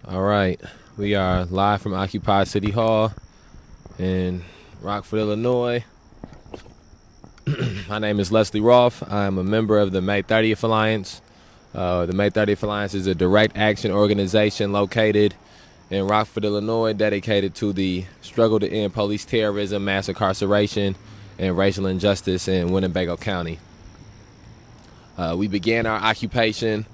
All right, we are live from Occupy City Hall in Rockford, Illinois. My name is Leslie Roth. I am a member of the May 30th Alliance. The May 30th Alliance is a direct action organization located in Rockford, Illinois, dedicated to the struggle to end police terrorism, mass incarceration, and racial injustice in Winnebago County. We began our occupation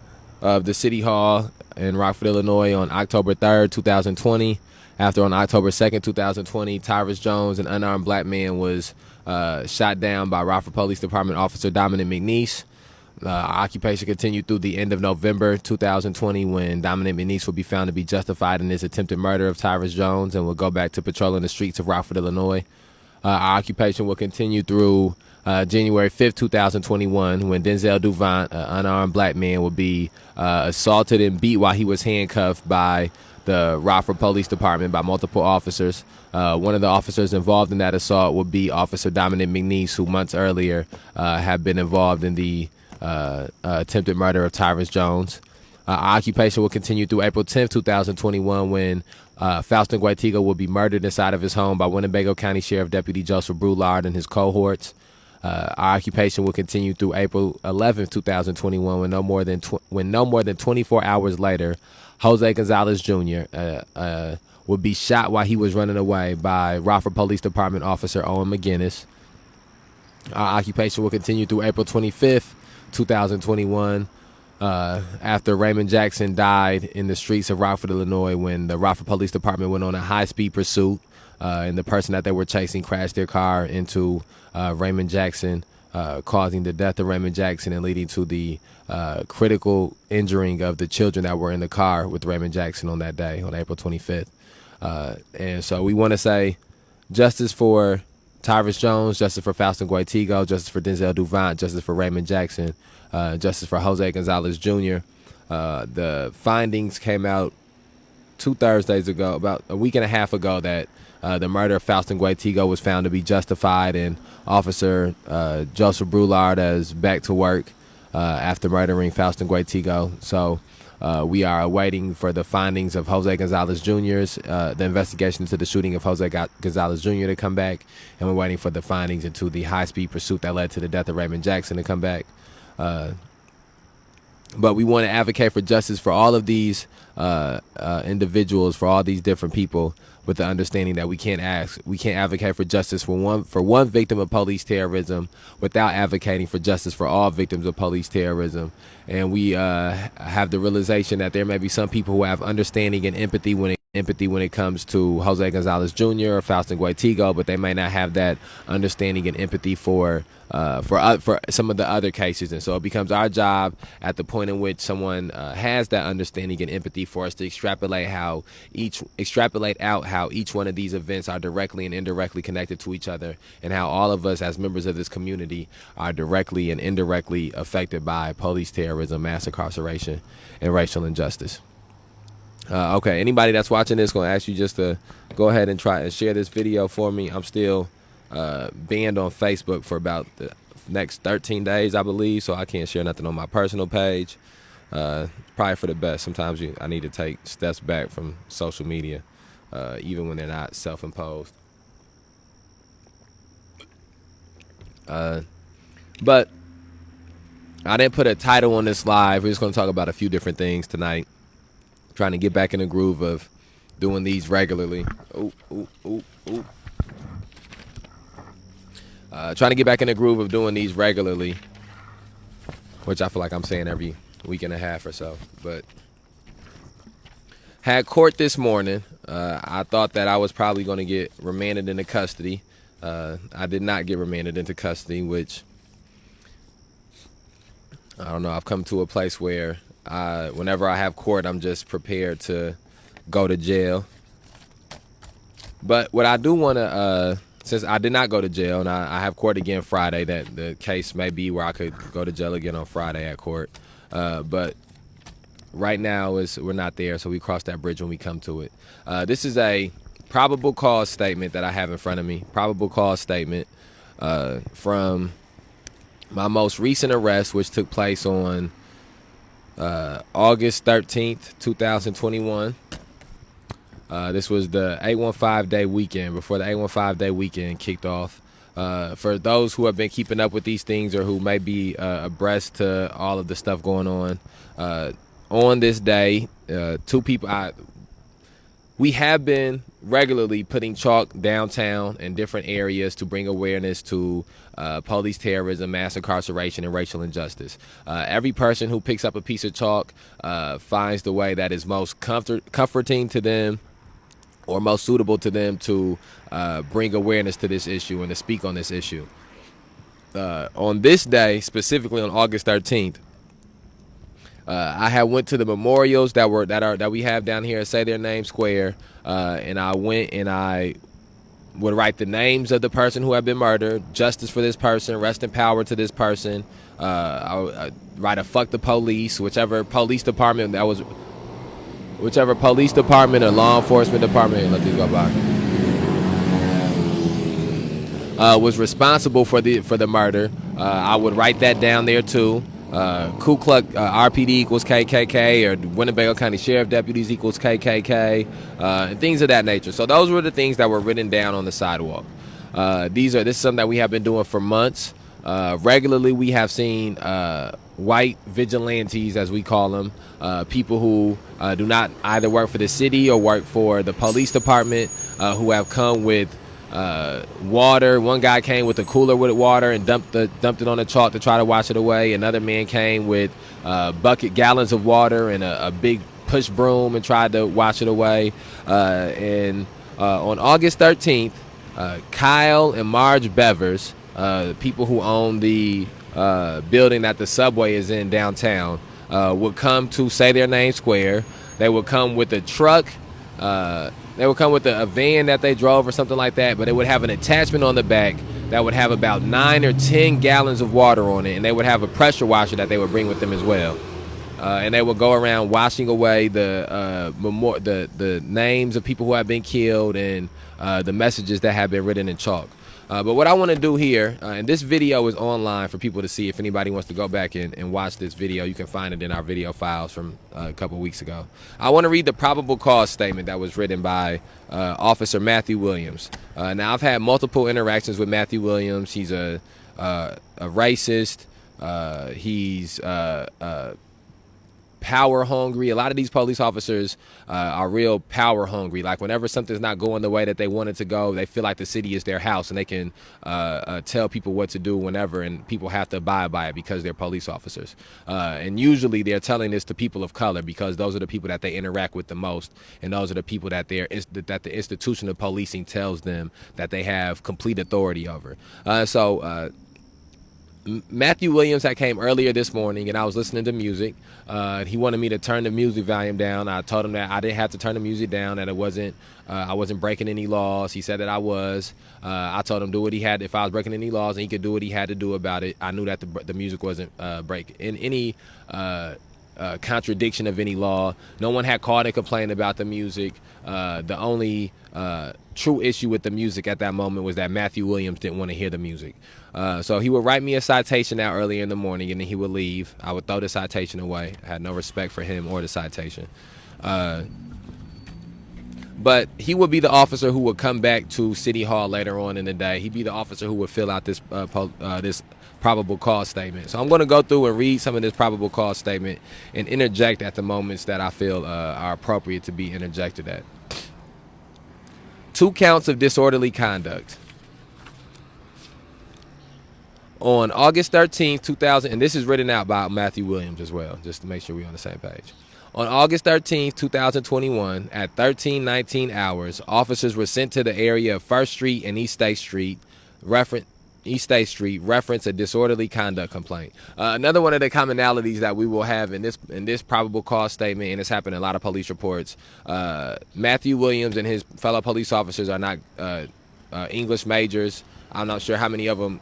of the City Hall in Rockford, Illinois on October 3rd, 2020. After on October 2nd, 2020, Tyrus Jones, an unarmed black man, was shot down by Rockford Police Department Officer Dominic McNeese. Our occupation continued through the end of November 2020 when Dominic McNeese will be found to be justified in his attempted murder of Tyrus Jones and will go back to patrolling the streets of Rockford, Illinois. Our occupation will continue through January 5th, 2021, when Denzel Duvant, an unarmed black man, will be assaulted and beat while he was handcuffed by the Rockford Police Department by multiple officers. One of the officers involved in that assault will be Officer Dominic McNeese, who months earlier had been involved in the attempted murder of Tyrus Jones. Our occupation will continue through April 10th, 2021, when Faustin Guaitigo will be murdered inside of his home by Winnebago County Sheriff Deputy Joseph Brulard and his cohorts. Our occupation will continue through April 11th, 2021, when no more than 24 hours later, Jose Gonzalez Jr. Would be shot while he was running away by Rockford Police Department Officer Owen McGinnis. Our occupation will continue through April 25th, 2021, after Raymond Jackson died in the streets of Rockford, Illinois, when the Rockford Police Department went on a high-speed pursuit, and the person that they were chasing crashed their car into Raymond Jackson, causing the death of Raymond Jackson and leading to the critical injuring of the children that were in the car with Raymond Jackson on that day, on April 25th. And so we want to say justice for Tyrus Jones, justice for Faustin Guaitigo, justice for Denzel Duvant, justice for Raymond Jackson, justice for Jose Gonzalez Jr. The findings came out 2 Thursdays ago, about a week and a half ago, that the murder of Faustin Guaitigo was found to be justified, and Officer Joseph Brulard is back to work after murdering Faustin Guaitigo. So we are awaiting for the findings of Jose Gonzalez Jr.'s, the investigation into the shooting of Jose Gonzalez Jr. to come back, and we're waiting for the findings into the high-speed pursuit that led to the death of Raymond Jackson to come back. But we want to advocate for justice for all of these individuals, for all these different people, with the understanding that we can't advocate for justice for one victim of police terrorism without advocating for justice for all victims of police terrorism. And we have the realization that there may be some people who have understanding and empathy when it comes to Jose Gonzalez Jr. or Faustin Guaitigo, but they may not have that understanding and empathy for some of the other cases. And so it becomes our job, at the point in which someone has that understanding and empathy, for us to extrapolate out how each one of these events are directly and indirectly connected to each other, and how all of us as members of this community are directly and indirectly affected by police terrorism, mass incarceration, and racial injustice. Okay, anybody that's watching this, going to ask you just to go ahead and try and share this video for me. I'm still banned on Facebook for about the next 13 days, I believe, so I can't share nothing on my personal page. Probably for the best. Sometimes I need to take steps back from social media, even when they're not self-imposed. But I didn't put a title on this live. We're just going to talk about a few different things tonight. Trying to get back in the groove of doing these regularly. Trying to get back in the groove of doing these regularly, which I feel like I'm saying every week and a half or so. But had court this morning. I thought that I was probably going to get remanded into custody. I did not get remanded into custody, which, I don't know, I've come to a place where whenever I have court, I'm just prepared to go to jail. But what I do want to, since I did not go to jail, and I have court again Friday, that the case may be where I could go to jail again on Friday at court. But right now we're not there, so we cross that bridge when we come to it. This is a probable cause statement that I have in front of me. Probable cause statement from my most recent arrest, which took place on August 13th, 2021. This was the 815 day weekend, before the 815 day weekend kicked off. For those who have been keeping up with these things or who may be abreast to all of the stuff going on this day, two people, we have been regularly putting chalk downtown in different areas to bring awareness to police terrorism, mass incarceration, and racial injustice. Every person who picks up a piece of chalk finds the way that is most comforting to them or most suitable to them to bring awareness to this issue and to speak on this issue. On this day, specifically on August 13th, I had went to the memorials that we have down here at Say Their Name Square, and I went and I would write the names of the person who had been murdered, justice for this person, rest in power to this person. I would write a fuck the police, whichever police department or law enforcement department, let these go by, was responsible for the murder. I would write that down there too. Ku Klux RPD equals KKK, or Winnebago County Sheriff Deputies equals KKK, and things of that nature. So those were the things that were written down on the sidewalk. This is something that we have been doing for months. Regularly, we have seen white vigilantes, as we call them, people who do not either work for the city or work for the police department, who have come with water. One guy came with a cooler with water and dumped it on the chalk to try to wash it away. Another man came with gallons of water and a big push broom and tried to wash it away. And on August 13th, Kyle and Marge Bevers, people who own the building that the subway is in downtown, would come to Say Their Name Square. They would come with a truck. They would come with a van that they drove or something like that, but it would have an attachment on the back that would have about 9 or 10 gallons of water on it, and they would have a pressure washer that they would bring with them as well. And they would go around washing away the names of people who have been killed and the messages that have been written in chalk. But what I want to do here, and this video is online for people to see. If anybody wants to go back and watch this video, you can find it in our video files from a couple weeks ago. I want to read the probable cause statement that was written by Officer Matthew Williams. Now, I've had multiple interactions with Matthew Williams. He's a racist. He's power hungry. A lot of these police officers are real power hungry. Like, whenever something's not going the way that they want it to go, they feel like the city is their house and they can tell people what to do whenever, and people have to abide by it because they're police officers. And usually they're telling this to people of color because those are the people that they interact with the most, and those are the people that the institution of policing tells them that they have complete authority over. Matthew Williams had came earlier this morning, and I was listening to music. He wanted me to turn the music volume down. I told him that I didn't have to turn the music down, that I wasn't breaking any laws. He said that I was. I told him do what he had. If I was breaking any laws, and he could do what he had to do about it. I knew that the music wasn't breaking in any contradiction of any law. No one had called and complained about the music. The only true issue with the music at that moment was that Matthew Williams didn't want to hear the music. So he would write me a citation out earlier in the morning, and then he would leave. I would throw the citation away. I had no respect for him or the citation. But he would be the officer who would come back to City Hall later on in the day. He'd be the officer who would fill out this probable cause statement. So I'm going to go through and read some of this probable cause statement and interject at the moments that I feel are appropriate to be interjected at. 2 counts of disorderly conduct. On August 13th, 2000, and this is written out by Matthew Williams as well, just to make sure we're on the same page. On August 13th, 2021, at 13:19 hours, officers were sent to the area of 1st Street and East State Street, reference a disorderly conduct complaint. Another one of the commonalities that we will have in this probable cause statement, and it's happened in a lot of police reports, Matthew Williams and his fellow police officers are not English majors. I'm not sure how many of them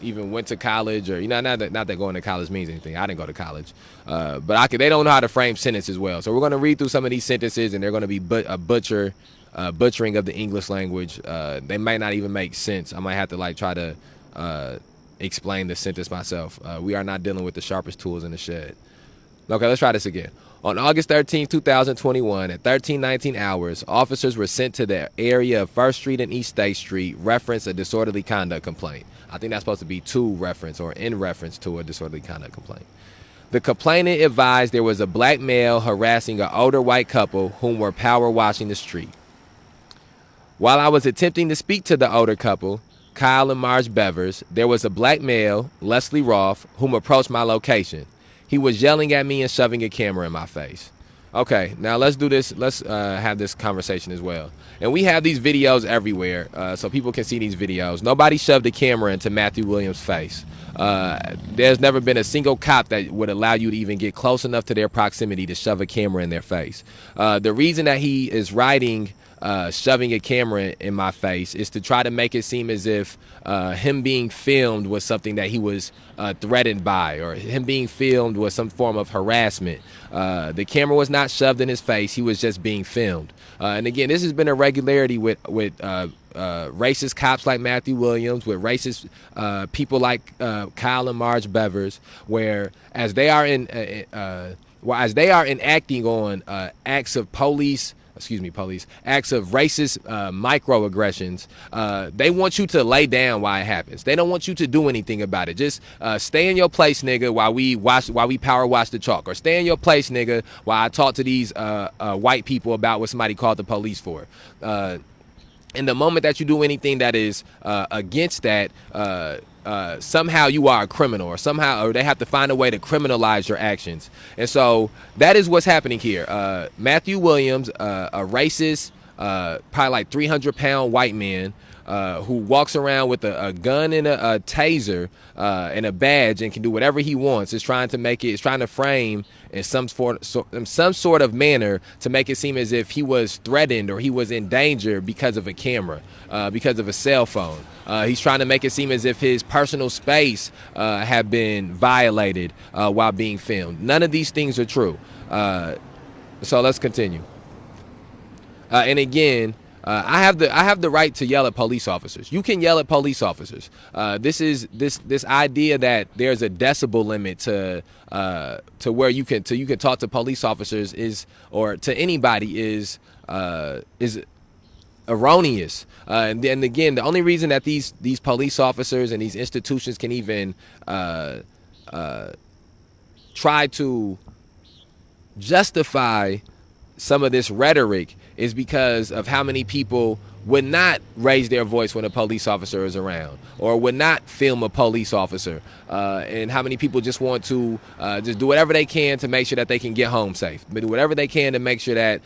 even went to college, or not that going to college means anything. I didn't go to college, but they don't know how to frame sentences well. So we're going to read through some of these sentences, and they're going to be butchering of the English language. They might not even make sense. I might have to try to explain the sentence myself. We are not dealing with the sharpest tools in the shed. Okay, let's try this again. On August 13th, 2021, at 13:19 hours, officers were sent to the area of First Street and East State Street, reference a disorderly conduct complaint. I think that's supposed to be to reference or in reference to a disorderly conduct complaint. The complainant advised there was a black male harassing an older white couple whom were power washing the street. While I was attempting to speak to the older couple, Kyle and Marge Bevers, there was a black male, Leslie Roth, whom approached my location. He was yelling at me and shoving a camera in my face. Okay, now let's do this. Let's have this conversation as well. And we have these videos everywhere, so people can see these videos. Nobody shoved a camera into Matthew Williams' face. There's never been a single cop that would allow you to even get close enough to their proximity to shove a camera in their face. The reason that he is writing shoving a camera in my face is to try to make it seem as if him being filmed was something that he was threatened by, or him being filmed was some form of harassment. The camera was not shoved in his face. He was just being filmed. And again, this has been a regularity with racist cops like Matthew Williams, with racist people like Kyle and Marge Bevers, where as they are enacting on acts of acts of racist microaggressions, they want you to lay down while it happens. They don't want you to do anything about it. Just stay in your place, nigga, while we power wash the chalk, or stay in your place, nigga, while I talk to these white people about what somebody called the police for. And the moment that you do anything that is against that, somehow you are a criminal, or they have to find a way to criminalize your actions. And so that is what's happening here. Matthew Williams, a racist, probably like 300-pound white man, who walks around with a gun and a taser and a badge and can do whatever he wants, is trying to frame in some sort of manner to make it seem as if he was threatened or he was in danger because of a camera, because of a cell phone. He's trying to make it seem as if his personal space had been violated while being filmed. None of these things are true. So let's continue. And again, I have the right to yell at police officers. You can yell at police officers. This idea that there's a decibel limit to where you can talk to police officers or to anybody is erroneous. And then again, the only reason that these police officers and these institutions can even try to justify some of this rhetoric is because of how many people would not raise their voice when a police officer is around, or would not film a police officer, and how many people just want to just do whatever they can to make sure that they can get home safe, but do whatever they can to make sure that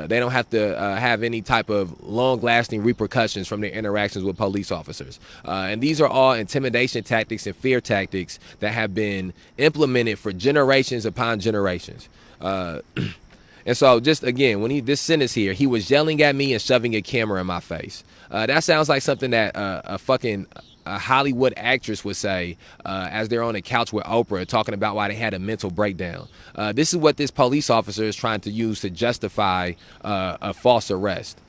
they don't have to have any type of long-lasting repercussions from their interactions with police officers. And these are all intimidation tactics and fear tactics that have been implemented for generations upon generations. And so, just again, this sentence here, he was yelling at me and shoving a camera in my face. That sounds like something that a Hollywood actress would say as they're on a couch with Oprah talking about why they had a mental breakdown. This is what this police officer is trying to use to justify a false arrest.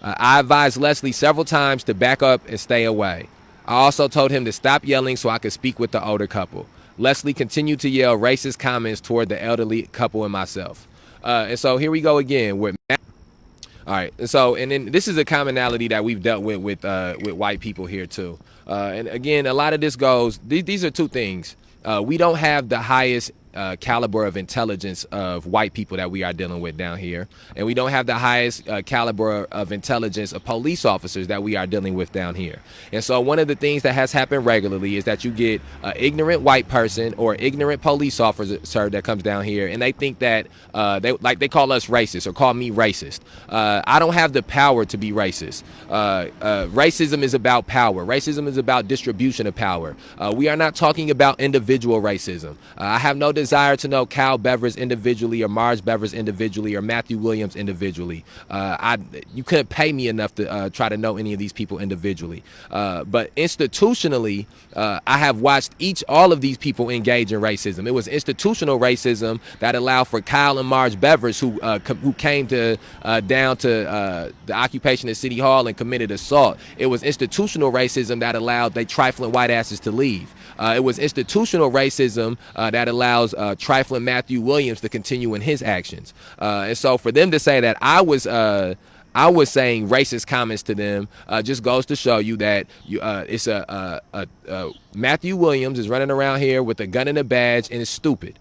I advised Leslie several times to back up and stay away. I also told him to stop yelling so I could speak with the older couple. Leslie continued to yell racist comments toward the elderly couple and myself. And so here we go again with Matt. All right. And then this is a commonality that we've dealt with white people here too. And again, a lot of this goes, these are two things. We don't have the highest caliber of intelligence of white people that we are dealing with down here. And we don't have the highest caliber of intelligence of police officers that we are dealing with down here. And so one of the things that has happened regularly is that you get an ignorant white person or ignorant police officer that comes down here, and they think that they call us racist or call me racist. I don't have the power to be racist. Racism is about power. Racism is about distribution of power. We are not talking about individual racism. I have no desire to know Kyle Bevers individually, or Marge Bevers individually, or Matthew Williams individually. You couldn't pay me enough to try to know any of these people individually. But institutionally, I have watched all of these people engage in racism. It was institutional racism that allowed for Kyle and Marge Bevers, who came down to the occupation of City Hall and committed assault. It was institutional racism that allowed they trifling white asses to leave. It was institutional racism that allows allows trifling Matthew Williams to continue in his actions. And so for them to say that I was saying racist comments to them just goes to show you that it's Matthew Williams is running around here with a gun and a badge and is stupid.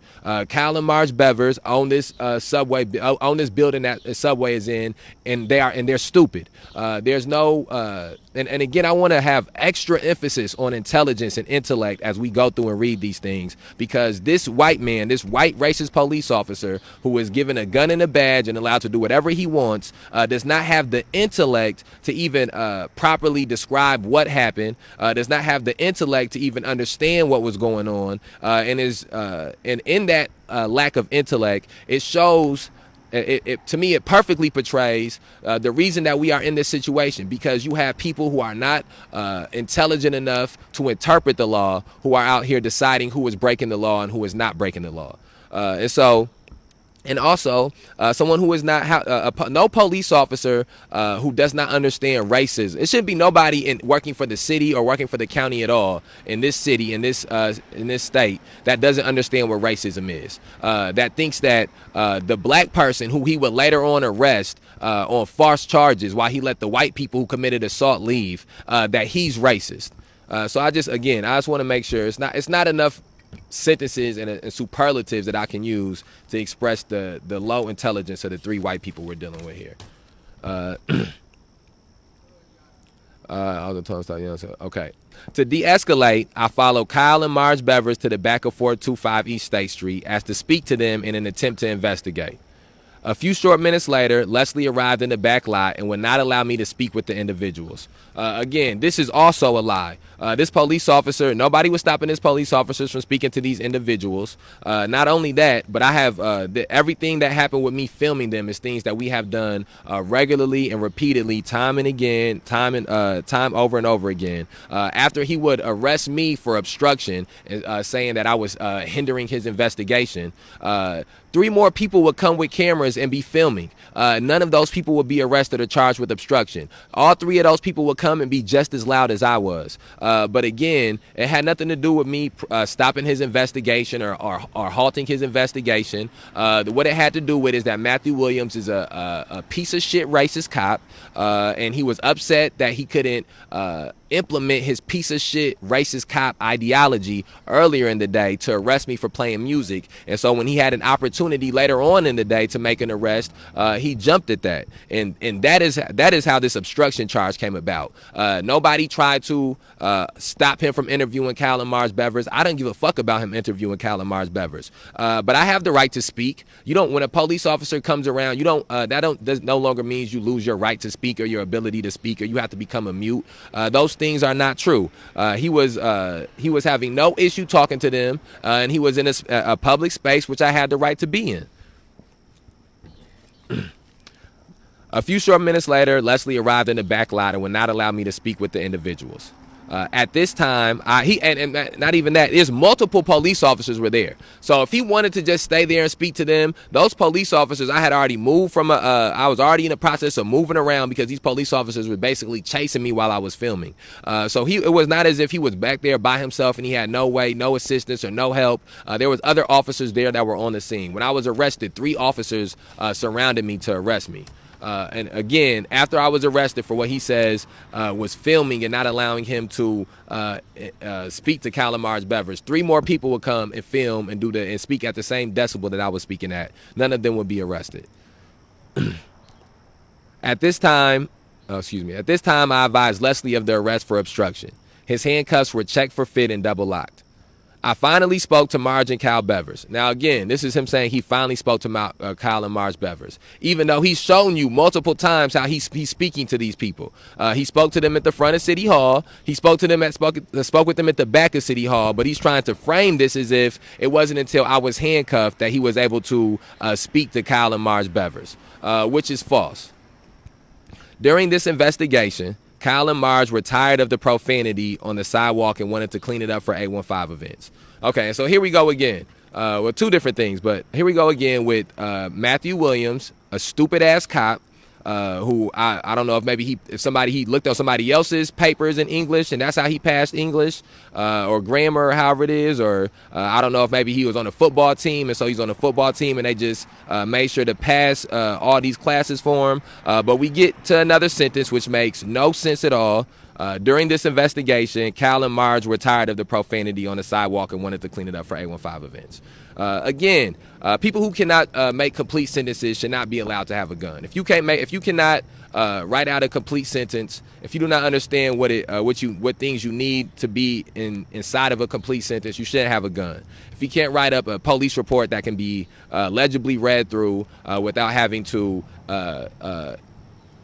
Kyle and Marge Bevers own this own this building that the subway is in, and they're stupid. There's no and again, I want to have extra emphasis on intelligence and intellect as we go through and read these things, because this white man, this white racist police officer who is given a gun and a badge and allowed to do whatever he wants, does not have the intellect to even properly describe what happened, does not have the intellect to even understand what was going on, and in that lack of intellect, it shows. To me, it perfectly portrays the reason that we are in this situation, because you have people who are not intelligent enough to interpret the law, who are out here deciding who is breaking the law and who is not breaking the law. And also, someone who is not no police officer who does not understand racism. It shouldn't be nobody working for the city or working for the county at all in this city, in this state, that doesn't understand what racism is. That thinks that the black person who he would later on arrest on false charges while he let the white people who committed assault leave, that he's racist. So I just want to make sure it's not enough sentences and superlatives that I can use to express the low intelligence of the three white people we're dealing with here. Okay. To de-escalate, I followed Kyle and Marge Bevers to the back of 425 East State Street as to speak to them in an attempt to investigate. A few short minutes later, Leslie arrived in the back lot and would not allow me to speak with the individuals. Again, this is also a lie. This police officer, nobody was stopping this police officers from speaking to these individuals. Not only that, but I have everything that happened with me filming them is things that we have done regularly and repeatedly, time and again, time over and over again. After he would arrest me for obstruction, saying that I was hindering his investigation, 3 more people would come with cameras and be filming. None of those people would be arrested or charged with obstruction. All 3 of those people would come and be just as loud as I was. But again, it had nothing to do with me stopping his investigation or halting his investigation. What it had to do with is that Matthew Williams is a piece of shit racist cop, and he was upset that he couldn't implement his piece of shit racist cop ideology earlier in the day to arrest me for playing music. And so when he had an opportunity later on in the day to make an arrest, he jumped at that. And that is how this obstruction charge came about. Nobody tried to stop him from interviewing Kyle and Marge Bevers. I don't give a fuck about him interviewing Kyle and Marge Bevers. But I have the right to speak. When a police officer comes around, that no longer means you lose your right to speak or your ability to speak, or you have to become a mute. Those things are not true. He was having no issue talking to them, and he was in a public space which I had the right to be in. A few short minutes later, Leslie arrived in the back lot and would not allow me to speak with the individuals. At this time, not even that, there's multiple police officers were there. So if he wanted to just stay there and speak to them, those police officers, I had already moved from I was already in the process of moving around because these police officers were basically chasing me while I was filming. So it was not as if he was back there by himself and he had no assistance or no help. There was other officers there that were on the scene. When I was arrested, 3 officers surrounded me to arrest me. And again, after I was arrested for what he says was filming and not allowing him to speak to Kyle and Marge Bevers, 3 more people would come and film and speak at the same decibel that I was speaking at. None of them would be arrested. At this time, I advised Leslie of the arrest for obstruction. His handcuffs were checked for fit and double locked. I finally spoke to Marge and Kyle Bevers. Now, again, this is him saying he finally spoke to Kyle and Marge Bevers, even though he's shown you multiple times how he's speaking to these people. He spoke to them at the front of City Hall. He spoke with them at the back of City Hall, but he's trying to frame this as if it wasn't until I was handcuffed that he was able to speak to Kyle and Marge Bevers, which is false. During this investigation, Kyle and Marge were tired of the profanity on the sidewalk and wanted to clean it up for 815 events. Okay, so here we go again. 2 different things, but here we go again with Matthew Williams, a stupid-ass cop, who I don't know if maybe he looked up somebody else's papers in English and that's how he passed English or grammar or however it is, or I don't know if maybe he was on a football team and so he's on a football team and they just made sure to pass all these classes for him. But we get to another sentence which makes no sense at all. During this investigation, Kyle and Marge were tired of the profanity on the sidewalk and wanted to clean it up for 815 events. Again, people who cannot make complete sentences should not be allowed to have a gun. If you cannot write out a complete sentence, if you do not understand what things you need to be inside of a complete sentence, you shouldn't have a gun. If you can't write up a police report that can be legibly read through without having to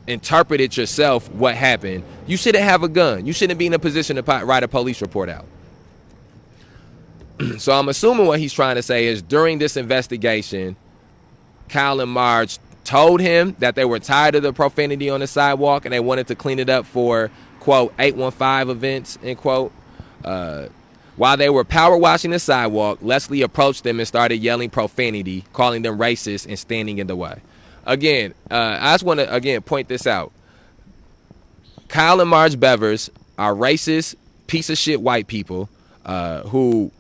interpret it yourself what happened, you shouldn't have a gun. You shouldn't be in a position to write a police report out. So I'm assuming what he's trying to say is during this investigation, Kyle and Marge told him that they were tired of the profanity on the sidewalk and they wanted to clean it up for, quote, 815 events, end quote. While they were power washing the sidewalk, Leslie approached them and started yelling profanity, calling them racist and standing in the way. Again, I just want to, point this out. Kyle and Marge Bevers are racist, piece of shit white people who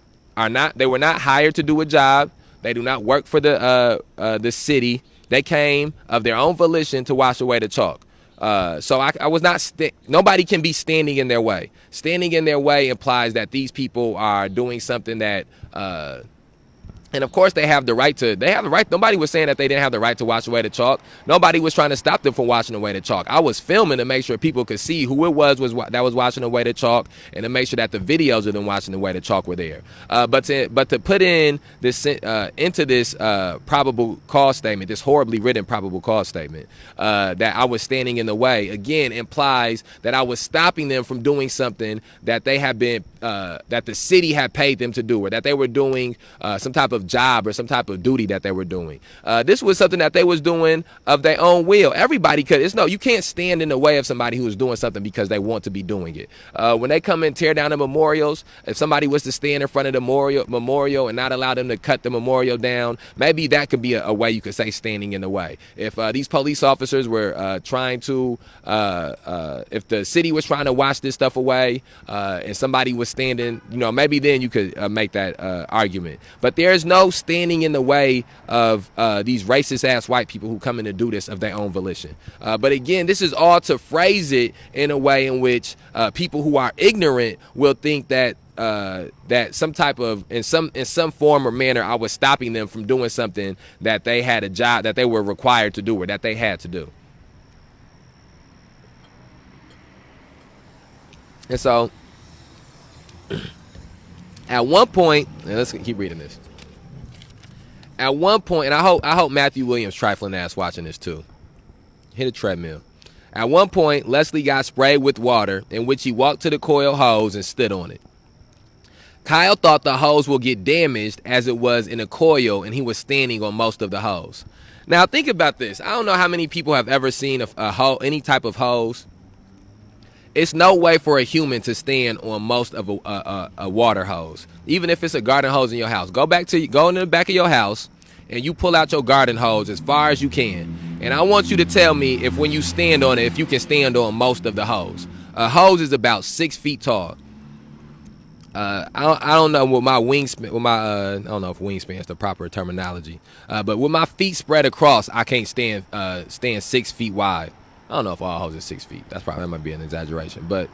they were not hired to do a job. They do not work for the city. They came of their own volition to wash away the chalk. So I was not, nobody can be standing in their way. Standing in their way implies that these people are doing something that, and of course they have the right. Nobody was saying that they didn't have the right to wash away the chalk. Nobody was trying to stop them from washing away the chalk. I was filming to make sure people could see who it was that was washing away the chalk and to make sure that the videos of them washing away the chalk were there. But to put in this into this probable cause statement, this horribly written probable cause statement, that I was standing in the way, again implies that I was stopping them from doing something that they have been that the city had paid them to do, or that they were doing some type of job or some type of duty that they were doing. This was something that they was doing of their own will. Everybody could. You can't stand in the way of somebody who is doing something because they want to be doing it. When they come and tear down the memorials, if somebody was to stand in front of the memorial and not allow them to cut the memorial down, maybe that could be a way you could say standing in the way. If these police officers were trying to, if the city was trying to wash this stuff away and somebody was standing, maybe then you could make that argument. But there's no standing in the way of these racist ass white people who come in to do this of their own volition. But again, this is all to phrase it in a way in which people who are ignorant will think that that some type of in some form or manner I was stopping them from doing something that they had a job that they were required to do or that they had to do. And so at one point, and let's keep reading this. At one point, and I hope Matthew Williams' trifling ass watching this too. Hit a treadmill. At one point, Leslie got sprayed with water, in which he walked to the coil hose and stood on it. Kyle thought the hose would get damaged as it was in a coil, and he was standing on most of the hose. Now think about this. I don't know how many people have ever seen any type of hose. It's no way for a human to stand on most of a water hose, even if it's a garden hose in your house. Go in the back of your house and you pull out your garden hose as far as you can. And I want you to tell me if when you stand on it, if you can stand on most of the hose. A hose is about 6 feet tall. I don't know with my wingspan. I don't know if wingspan is the proper terminology. But with my feet spread across, I can't stand 6 feet wide. I don't know if all hoses are 6 feet. That might be an exaggeration. But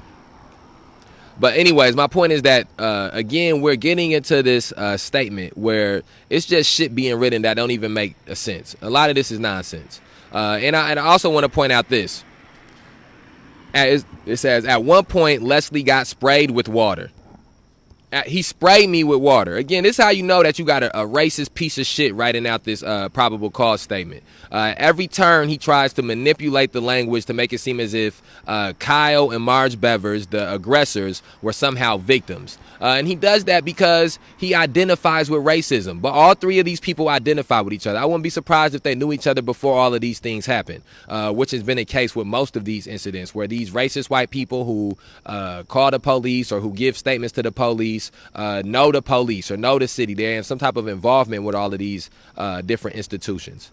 anyways, my point is that, again, we're getting into this statement where it's just shit being written that don't even make a sense. A lot of this is nonsense. And I also want to point out this. It says, at one point, Leslie got sprayed with water. He sprayed me with water. Again, this is how you know that you got a racist piece of shit writing out this probable cause statement. Every turn, he tries to manipulate the language to make it seem as if Kyle and Marge Bevers, the aggressors, were somehow victims. And he does that because he identifies with racism. But all three of these people identify with each other. I wouldn't be surprised if they knew each other before all of these things happened, which has been the case with most of these incidents, where these racist white people who call the police or who give statements to the police know the police or know the city. They're in some type of involvement with all of these different institutions.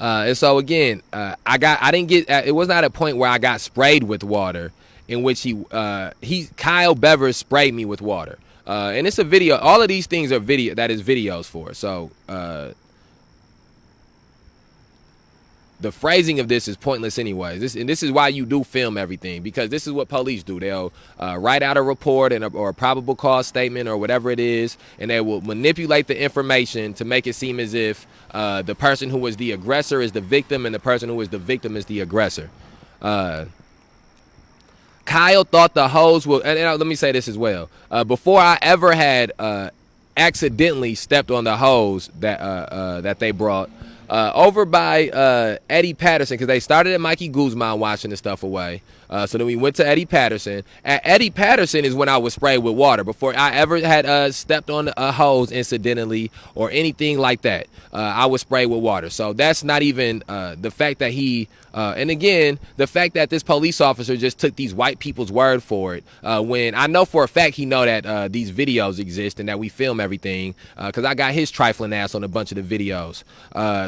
And so again, I didn't get. It was not a point where I got sprayed with water, in which Kyle Bevers sprayed me with water. And it's a video. All of these things are video. That is videos for. So the phrasing of this is pointless anyways. This is why you do film everything, because this is what police do. They'll write out a report or a probable cause statement or whatever it is, and they will manipulate the information to make it seem as if the person who was the aggressor is the victim and the person who is the victim is the aggressor. Kyle thought the hose will, and let me say this as well. Before I ever had accidentally stepped on the hose that they brought, over by Eddie Patterson, because they started at Mikey Guzman washing the stuff away. So then we went to Eddie Patterson. At Eddie Patterson is when I was sprayed with water, before I ever had stepped on a hose incidentally or anything like that. I was sprayed with water. So that's not even the fact that he, and again, the fact that this police officer just took these white people's word for it, when I know for a fact he know that these videos exist and that we film everything, because I got his trifling ass on a bunch of the videos.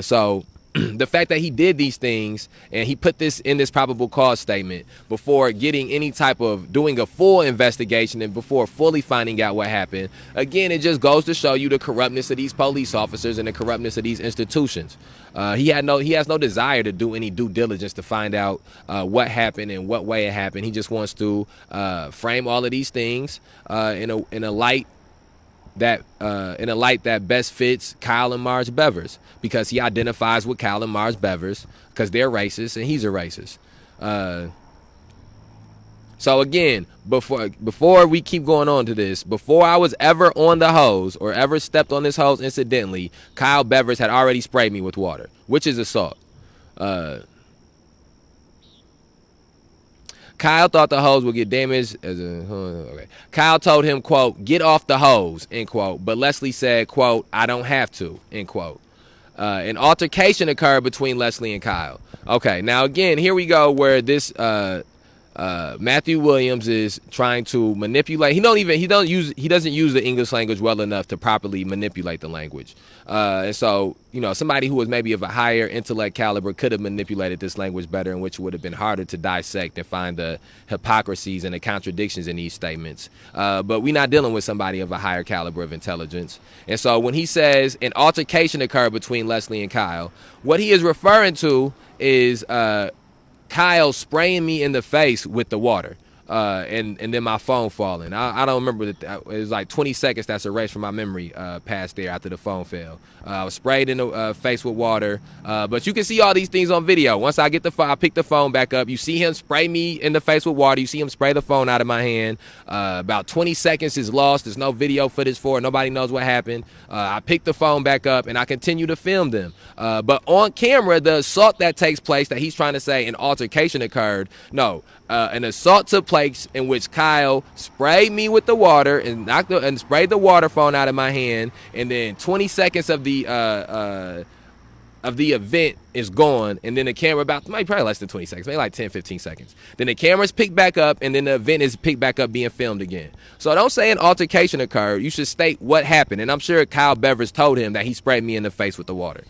So the fact that he did these things and he put this in this probable cause statement before getting any type of doing a full investigation and before fully finding out what happened, again, it just goes to show you the corruptness of these police officers and the corruptness of these institutions. He has no desire to do any due diligence to find out what happened and what way it happened. He just wants to frame all of these things in a light that best fits Kyle and Marge Bevers, because he identifies with Kyle and Marge Bevers because they're racist and he's a racist. So again, before we keep going on to this, before I was ever on the hose or ever stepped on this hose incidentally, Kyle Bevers had already sprayed me with water, which is assault. Kyle thought the hose would get damaged. Kyle told him, quote, "Get off the hose," end quote. But Leslie said, quote, "I don't have to," end quote. An altercation occurred between Leslie and Kyle. Okay, now again, here we go where this Matthew Williams is trying to manipulate. He doesn't use the English language well enough to properly manipulate the language. And so, somebody who was maybe of a higher intellect caliber could have manipulated this language better, in which it would have been harder to dissect and find the hypocrisies and the contradictions in these statements. But we're not dealing with somebody of a higher caliber of intelligence. And so when he says an altercation occurred between Leslie and Kyle, what he is referring to is Kyle spraying me in the face with the water, and then my phone falling. I don't remember it was like 20 seconds that's erased from my memory past there after the phone fell. I was sprayed in the face with water, but you can see all these things on video. Once I get I pick the phone back up, you see him spray me in the face with water. You see him spray the phone out of my hand. About 20 seconds is lost. There's no video footage for it. Nobody knows what happened. I pick the phone back up and I continue to film them. But on camera, the assault that takes place that he's trying to say an altercation occurred, no. An assault took place in which Kyle sprayed me with the water and sprayed the water phone out of my hand, and then 20 seconds of the event is gone, and then the camera probably less than 20 seconds, maybe like 10-15 seconds. Then the camera's picked back up, and then the event is picked back up being filmed again. So don't say an altercation occurred. You should state what happened, and I'm sure Kyle Bevers told him that he sprayed me in the face with the water.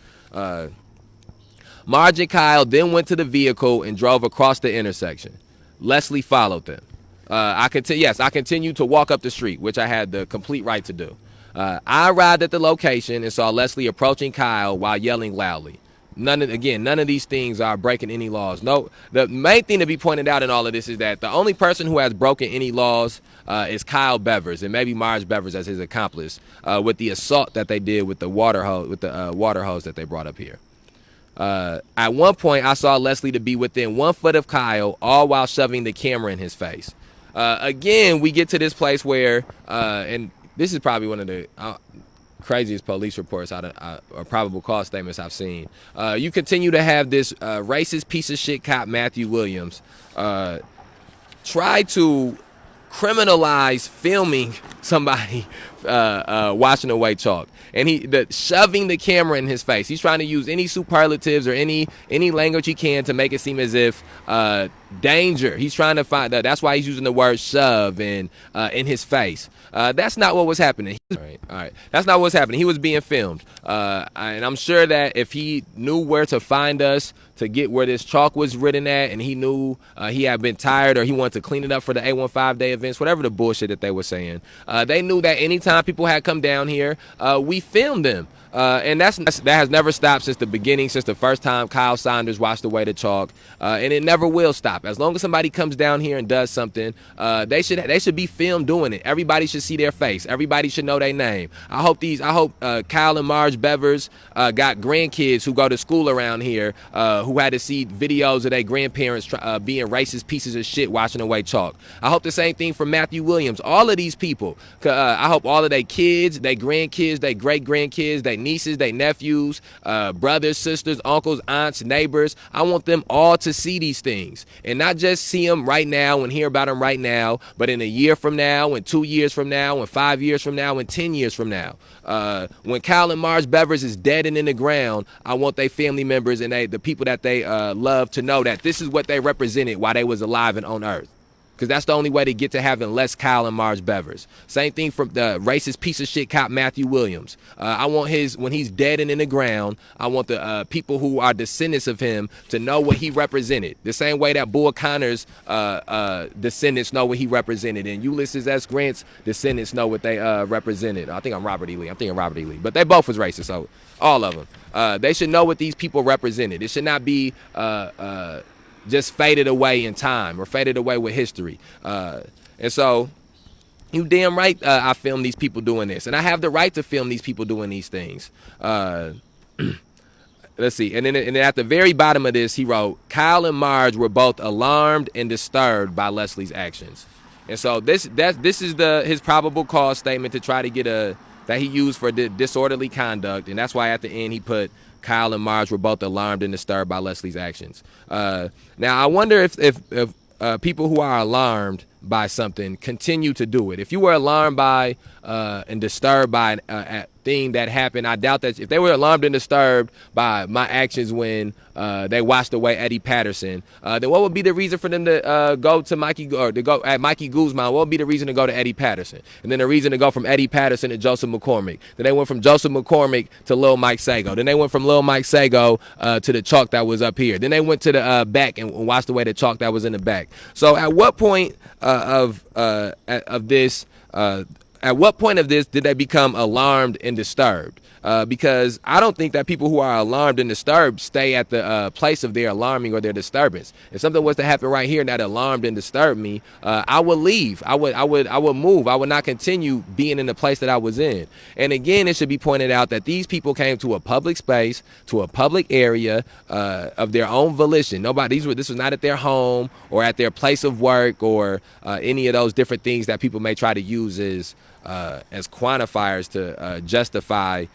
Marge and Kyle then went to the vehicle and drove across the intersection. Leslie followed them. I continued to walk up the street, which I had the complete right to do. I arrived at the location and saw Leslie approaching Kyle while yelling loudly. None of these things are breaking any laws. No, the main thing to be pointed out in all of this is that the only person who has broken any laws is Kyle Bevers, and maybe Marge Bevers as his accomplice, with the assault that they did with the water hose that they brought up here. At one point, I saw Leslie to be within 1 foot of Kyle, all while shoving the camera in his face. Again, we get to this place where, and this is probably one of the craziest police reports or probable cause statements I've seen. You continue to have this racist piece of shit cop, Matthew Williams, try to criminalize filming somebody washing away chalk, and shoving the camera in his face. He's trying to use any superlatives or any language he can to make it seem as if danger. He's trying to find that. That's why he's using the word shove and in his face. That's not what was happening. All right. That's not what was happening. He was being filmed, and I'm sure that if he knew where to find us to get where this chalk was written at, and he knew he had been tired or he wanted to clean it up for the 815 day events, whatever the bullshit that they were saying, they knew that anytime people had come down here, we filmed them. And that has never stopped since the beginning, since the first time Kyle Saunders washed away the chalk, and it never will stop. As long as somebody comes down here and does something, they should be filmed doing it. Everybody should see their face. Everybody should know their name. I hope Kyle and Marge Bevers got grandkids who go to school around here who had to see videos of their grandparents being racist pieces of shit washing away chalk. I hope the same thing for Matthew Williams. All of these people. I hope all of their kids, their grandkids, their great grandkids, their nieces, their nephews, brothers, sisters, uncles, aunts, neighbors. I want them all to see these things and not just see them right now and hear about them right now, but in a year from now, and 2 years from now, and 5 years from now, and 10 years from now. When Kyle and Marge Bevers is dead and in the ground, I want their family members and the people that they love to know that this is what they represented while they was alive and on earth. Because that's the only way to get to having less Kyle and Marge Bevers. Same thing from the racist piece of shit cop Matthew Williams. I want when he's dead and in the ground, I want the people who are descendants of him to know what he represented. The same way that Bull Connor's descendants know what he represented, and Ulysses S. Grant's descendants know what they represented. I think I'm Robert E. Lee. I'm thinking Robert E. Lee. But they both was racist, so all of them. They should know what these people represented. It should not be just faded away in time or faded away with history. And so you damn right I film these people doing this. And I have the right to film these people doing these things. Let's see. And then at the very bottom of this, he wrote, Kyle and Marge were both alarmed and disturbed by Leslie's actions. And so this is his probable cause statement to try to get that he used for disorderly conduct. And that's why at the end he put Kyle and Marge were both alarmed and disturbed by Leslie's actions. Now, I wonder if people who are alarmed by something continue to do it. If you were alarmed by and disturbed by a thing that happened, I doubt that if they were alarmed and disturbed by my actions when they washed away Eddie Patterson, then what would be the reason for them to go to Mikey or to go at Mikey Guzman? What would be the reason to go to Eddie Patterson? And then the reason to go from Eddie Patterson to Joseph McCormick. Then they went from Joseph McCormick to Lil Mike Sago. Then they went from Lil Mike Sago to the chalk that was up here. Then they went to the back and washed away the chalk that was in the back. So at what point of this did they become alarmed and disturbed? Because I don't think that people who are alarmed and disturbed stay at the place of their alarming or their disturbance. If something was to happen right here that alarmed and disturbed me, I would leave. I would move. I would not continue being in the place that I was in. And again, it should be pointed out that these people came to a public space, to a public area of their own volition. This was not at their home or at their place of work or any of those different things that people may try to use as quantifiers to justify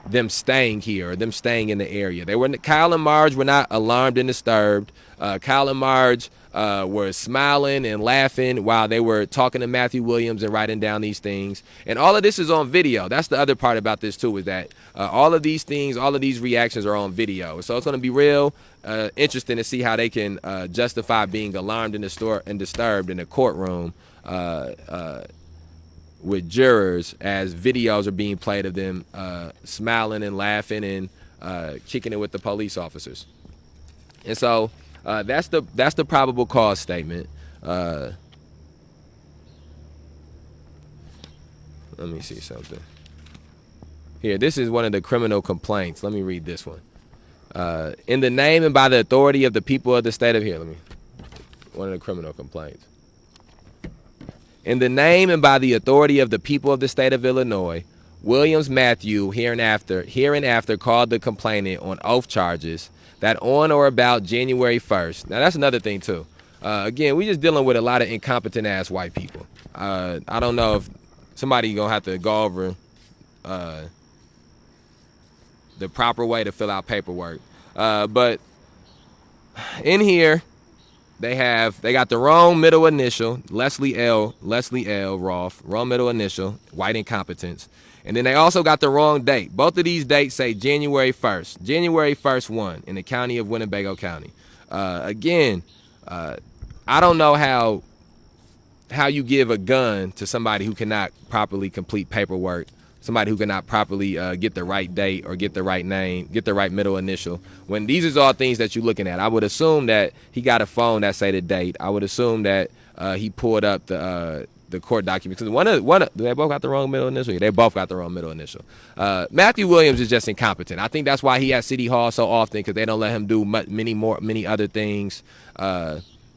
them staying here or them staying in the area. Kyle and Marge were not alarmed and disturbed. Kyle and Marge were smiling and laughing while they were talking to Matthew Williams and writing down these things. And all of this is on video. That's the other part about this too, is that all of these things, all of these reactions are on video. So it's going to be real interesting to see how they can justify being alarmed and disturbed in the courtroom with jurors as videos are being played of them smiling and laughing and kicking it with the police officers. And so that's the probable cause statement. Let me see something. Here, this is one of the criminal complaints. Let me read this one. In the name and by the authority of the people of the state of one of the criminal complaints. In the name and by the authority of the people of the state of Illinois, Williams Matthew hereinafter called the complainant on oath charges that on or about January 1st. Now that's another thing too. Again, we just dealing with a lot of incompetent ass white people. I don't know if somebody gonna have to go over the proper way to fill out paperwork. But in here, They got the wrong middle initial, Leslie L. Roth, wrong middle initial, white incompetence. And then they also got the wrong date. Both of these dates say January 1st. January 1st 1 in the county of Winnebago County. Again, I don't know how you give a gun to somebody who cannot properly complete paperwork, somebody who cannot properly get the right date or get the right name, get the right middle initial. When these is all things that you're looking at, I would assume that he got a phone that say the date. I would assume that he pulled up the court documents. Because they both got the wrong middle initial? They both got the wrong middle initial. Matthew Williams is just incompetent. I think that's why he at City Hall so often, because they don't let him do many other things.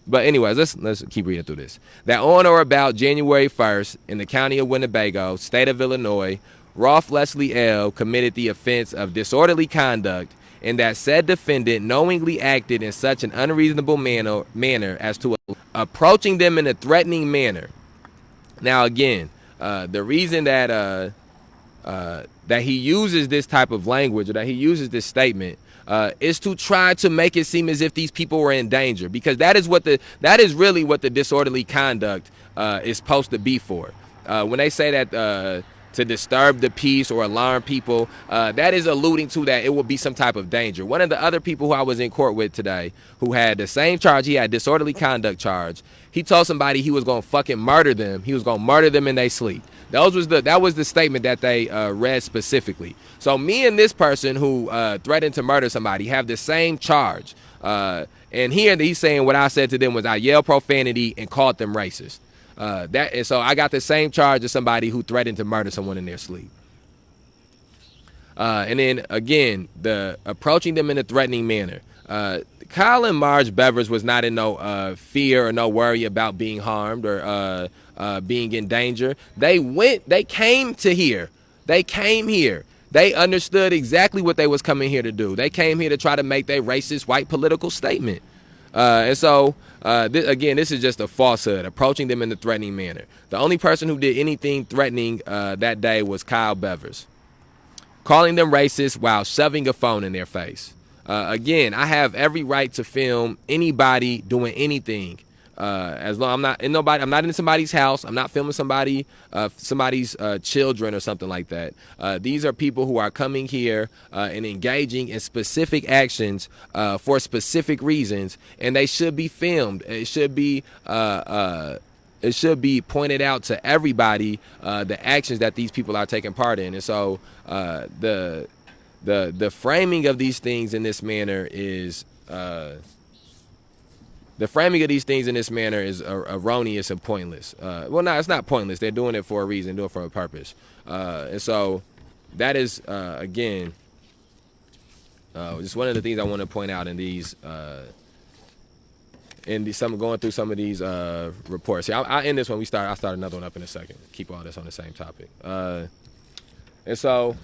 But anyways, let's keep reading through this. That on or about January 1st in the county of Winnebago, state of Illinois, Rolf Leslie L. committed the offense of disorderly conduct, and that said defendant knowingly acted in such an unreasonable manner as to approaching them in a threatening manner. Now again, the reason that he uses this type of language, or that he uses this statement, is to try to make it seem as if these people were in danger, because that is really what the disorderly conduct is supposed to be for. When they say that to disturb the peace or alarm people, that is alluding to that it will be some type of danger. One of the other people who I was in court with today, who had the same charge, he had disorderly conduct charge. He told somebody he was gonna fucking murder them. He was gonna murder them in their sleep. That was the statement that they read specifically. So me and this person who threatened to murder somebody have the same charge. And here he's saying what I said to them was I yelled profanity and called them racist. And so I got the same charge as somebody who threatened to murder someone in their sleep. And then again, the approaching them in a threatening manner. Kyle and Marge Bevers was not in no fear or no worry about being harmed or being in danger. They came here. They understood exactly what they was coming here to do. They came here to try to make their racist white political statement. And so, this is just a falsehood, approaching them in a threatening manner. The only person who did anything threatening that day was Kyle Bevers, calling them racist while shoving a phone in their face. Again, I have every right to film anybody doing anything. As long I'm not in somebody's house. I'm not filming somebody's children or something like that. These are people who are coming here and engaging in specific actions for specific reasons, and they should be filmed. It should be pointed out to everybody the actions that these people are taking part in. And so the framing of these things in this manner is erroneous and pointless. Well, no, it's not pointless. They're doing it for a reason, doing it for a purpose. And so that is, again, just one of the things I want to point out in these, going through some of these reports. Here, I'll end this one. I'll start another one up in a second. Keep all this on the same topic. And so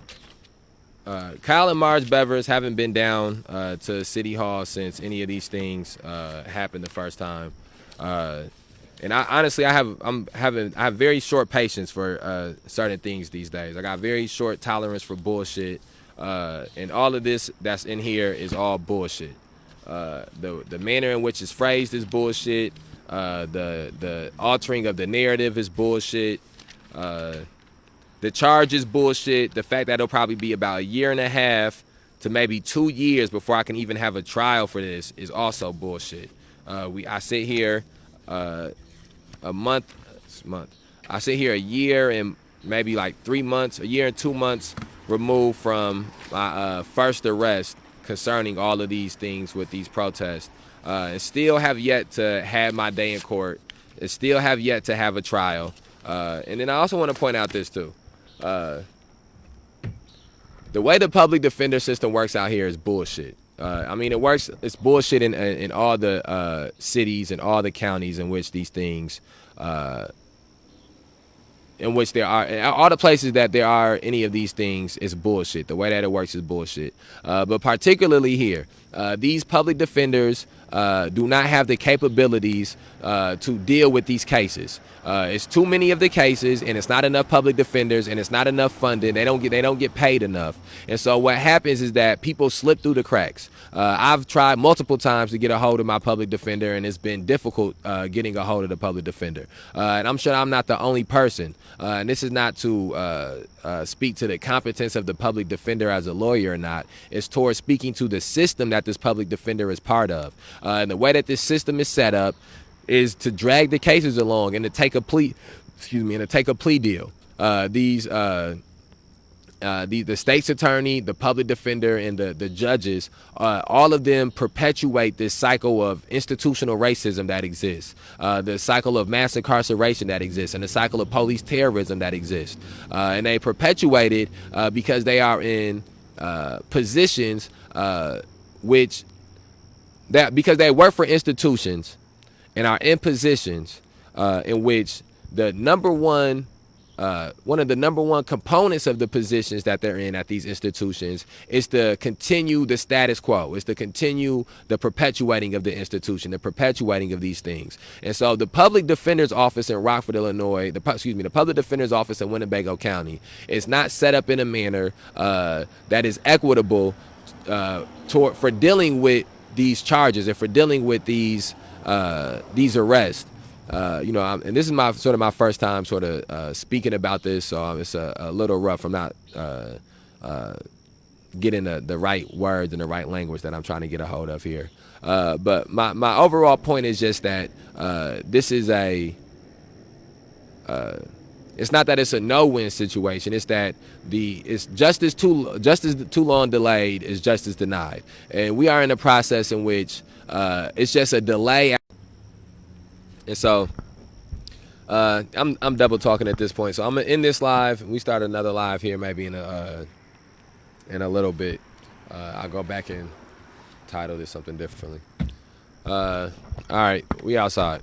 Kyle and Marge Bevers haven't been down to City Hall since any of these things happened the first time. And I honestly, I have very short patience for certain things these days. I got very short tolerance for bullshit, and all of this that's in here is all bullshit. The manner in which it's phrased is bullshit. The altering of the narrative is bullshit. The charge is bullshit. The fact that it'll probably be about a year and a half to maybe 2 years before I can even have a trial for this is also bullshit. I sit here I sit here a year and maybe like 3 months, a year and 2 months removed from my first arrest concerning all of these things with these protests, and still have yet to have my day in court, and still have yet to have a trial. And then I also want to point out this too. The way the public defender system works out here is bullshit. It's bullshit in all the cities and all the counties in which these things, in which there are, all the places that there are any of these things is bullshit. The way that it works is bullshit. But particularly here, These public defenders do not have the capabilities to deal with these cases. It's too many of the cases, and it's not enough public defenders, and it's not enough funding. They don't get paid enough, and so what happens is that people slip through the cracks. I've tried multiple times to get a hold of my public defender, and it's been difficult getting a hold of the public defender. And I'm sure I'm not the only person. And this is not to speak to the competence of the public defender as a lawyer or not. It's towards speaking to the system that this public defender is part of. And the way that this system is set up is to drag the cases along and to take a plea, deal. The state's attorney, the public defender, and the judges, all of them perpetuate this cycle of institutional racism that exists, the cycle of mass incarceration that exists, and the cycle of police terrorism that exists. And they perpetuate it because they are in positions because they work for institutions and are in positions in which the one of the number one components of the positions that they're in at these institutions is to continue the status quo. It's to continue the perpetuating of the institution, the perpetuating of these things. And so the public defender's office in Rockford, Illinois, the public defender's office in Winnebago County is not set up in a manner that is equitable for dealing with these charges and for dealing with these arrests. And this is my first time speaking about this, so it's a little rough. I'm not getting the right words and the right language that I'm trying to get a hold of here. But my overall point is just that this is it's not that it's a no-win situation. It's that it's justice too long delayed is justice denied, and we are in a process in which it's just a delay. And so I'm double talking at this point. So I'm gonna end this live. We start another live here maybe in a little bit. I'll go back and title this something differently. All right, we outside.